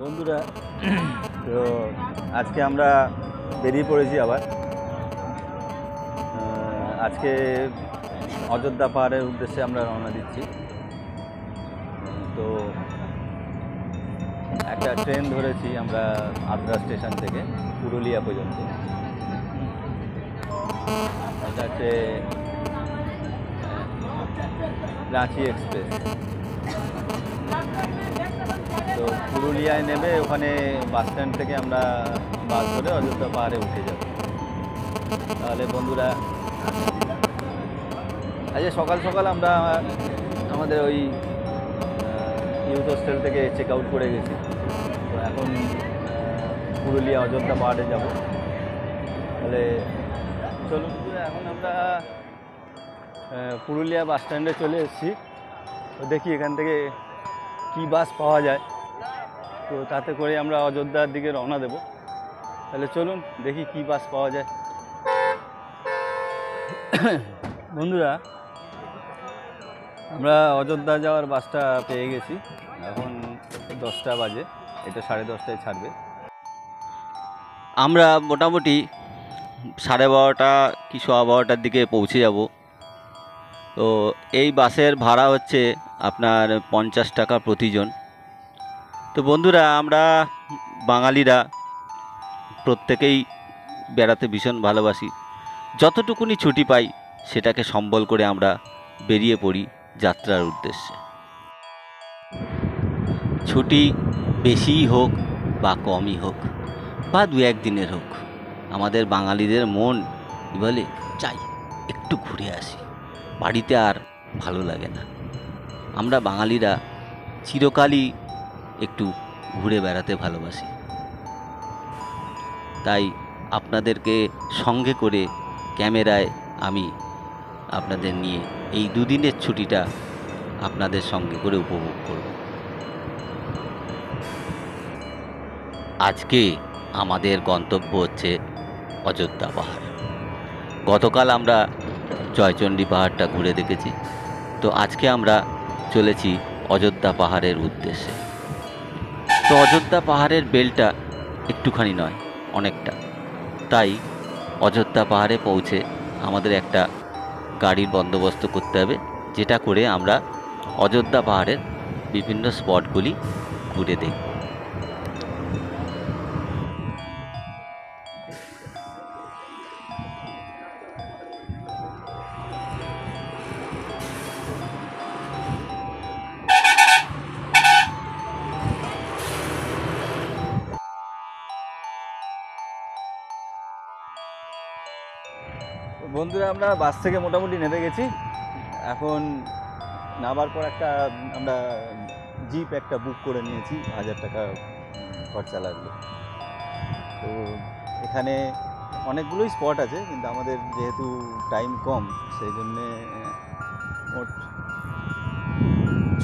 বন্ধুরা, তো আজকে আমরা বেরিয়ে পড়েছি আবার। আজকে অযোধ্যা পাহাড়ের উদ্দেশ্যে আমরা রওনা দিচ্ছি। তো একটা ট্রেন ধরেছি আমরা আদ্রা স্টেশন থেকে পুরুলিয়া পর্যন্ত। এটা হচ্ছে রাঁচি এক্সপ্রেস। তো পুরুলিয়ায় নেমে ওখানে বাস স্ট্যান্ড থেকে আমরা বাস ধরে অযোধ্যা পাহাড়ে উঠে যাব। তাহলে বন্ধুরা, আজকে সকাল সকাল আমরা আমাদের ওই ইউথ হোস্টেল থেকে চেক আউট করে গেছি। তো এখন পুরুলিয়া অযোধ্যা পাহাড়ে যাব। তাহলে চলুন, এখন আমরা পুরুলিয়া বাস স্ট্যান্ডে চলে এসেছি। তো দেখি এখান থেকে কি বাস পাওয়া যায়, তো তাতে করে আমরা অযোধ্যার দিকে রওনা দেব। তাহলে চলুন দেখি কি বাস পাওয়া যায়। বন্ধুরা, আমরা অযোধ্যা যাওয়ার বাসটা পেয়ে গেছি। এখন 10টা বাজে, এটা 10:30টায় ছাড়বে। আমরা মোটামুটি 12:30 কি 12:15টার দিকে পৌঁছে যাব। তো এই বাসের ভাড়া হচ্ছে আপনার 50 টাকা প্রতিজন। তো বন্ধুরা, আমরা বাঙালিরা প্রত্যেকেই বেড়াতে ভীষণ ভালোবাসি। যতটুকুনি ছুটি পাই সেটাকে সম্বল করে আমরা বেরিয়ে পড়ি যাত্রার উদ্দেশ্যে। ছুটি বেশিই হোক বা কমই হোক বা 2-1 দিনের হোক, আমাদের বাঙালিদের মন বলে চাই একটু ঘুরে আসি, বাড়িতে আর ভালো লাগে না। আমরা বাঙালিরা চিরকালই একটু ঘুরে বেড়াতে ভালোবাসি। তাই আপনাদেরকে সঙ্গে করে ক্যামেরায় আমি আপনাদের নিয়ে এই 2 দিনের ছুটিটা আপনাদের সঙ্গে করে উপভোগ করব। আজকে আমাদের গন্তব্য হচ্ছে অযোধ্যা পাহাড়। গতকাল আমরা জয়চণ্ডী পাহাড়টা ঘুরে দেখেছি। তো আজকে আমরা চলেছি অযোধ্যা পাহাড়ের উদ্দেশ্যে। তো অযোধ্যা পাহাড়ের বেলটা একটুখানি নয়, অনেকটা। তাই অযোধ্যা পাহাড়ে পৌঁছে আমাদের একটা গাড়ির বন্দোবস্ত করতে হবে, যেটা করে আমরা অযোধ্যা পাহাড়ের বিভিন্ন স্পটগুলি ঘুরে দেখব। বন্ধুরা, আমরা বাস থেকে মোটামুটি নেমে গেছি। এখন নামার পর আমরা জিপ একটা বুক করে নিয়েছি, 1000 টাকা খরচা লাগলো। তো এখানে অনেকগুলোই স্পট আছে, কিন্তু আমাদের যেহেতু টাইম কম, সেই জন্যে মোট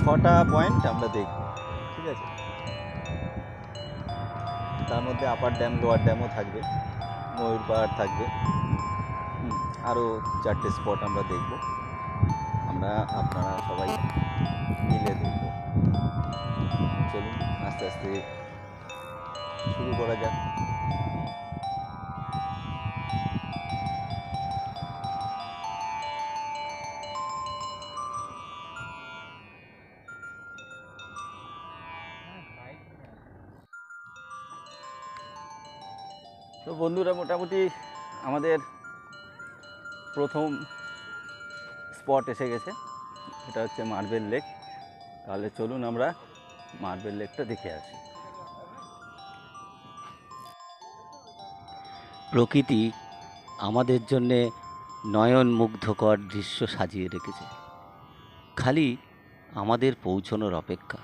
6টা পয়েন্ট আমরা দেখব। ঠিক আছে, তার মধ্যে আপার ড্যাম, লোয়ার ড্যামও থাকবে, ময়ূর পাহাড় থাকবে, আরও 4টে স্পট আমরা দেখব। আপনারা সবাই মিলে দেখব। চলুন আস্তে আস্তে শুরু করা যাক। তো বন্ধুরা, মোটামুটি আমাদের প্রথম স্পট এসে গেছে। এটা হচ্ছে মার্বেল লেক। তাহলে চলুন আমরা মার্বেল লেকটা দেখে আসি। প্রকৃতি আমাদের জন্যে নয়ন মুগ্ধকর দৃশ্য সাজিয়ে রেখেছে, খালি আমাদের পৌঁছানোর অপেক্ষা।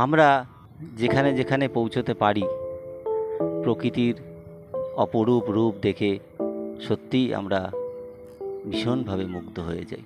আমরা যেখানে যেখানে পৌঁছতে পারি, প্রকৃতির অপরূপ রূপ দেখে সত্যিই আমরা ভীষণভাবে মুগ্ধ হয়ে যাই।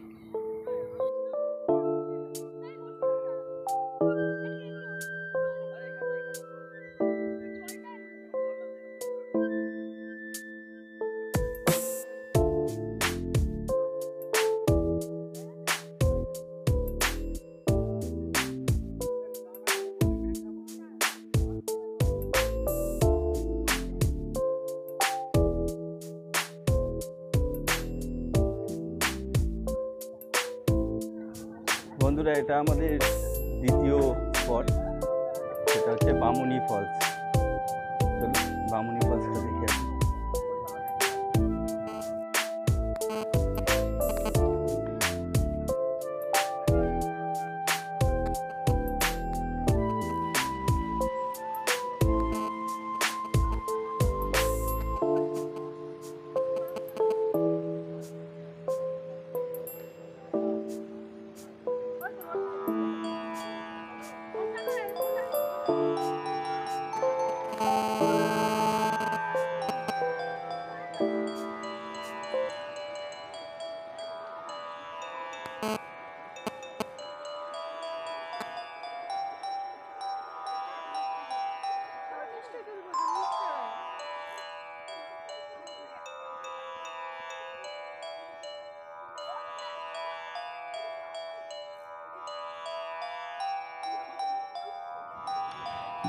বন্ধুরা, এটা আমাদের দ্বিতীয় স্পট, সেটা হচ্ছে বামুনি ফলস। চলুন বামুনি ফলসটা দেখে আসি।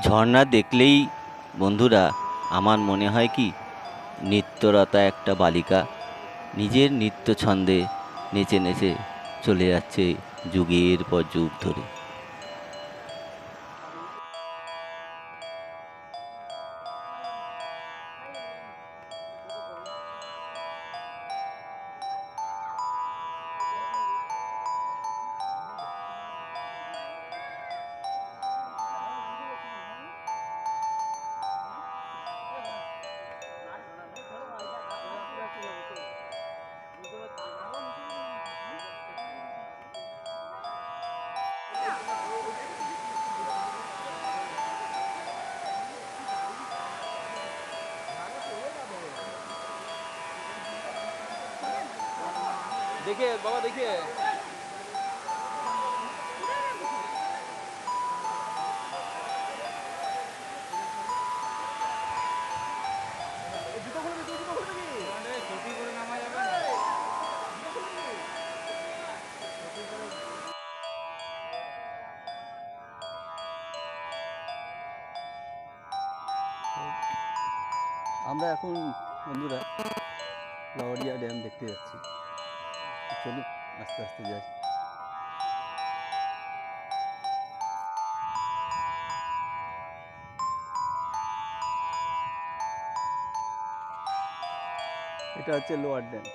ঝর্ণা দেখলেই বন্ধুরা আমার মনে হয় কি, নৃত্যরতা একটা বালিকা নিজের নৃত্য ছন্দে নেচে নেচে চলে যাচ্ছে যুগের পর যুগ ধরে। देखिए बाबा, देखिए আমরা এখন বন্ধুরা লাওড়িয়া ড্যাম দেখতে যাচ্ছি। চলুন আস্তে আস্তে যাই। এটা হচ্ছে লোয়ার ড্যাম।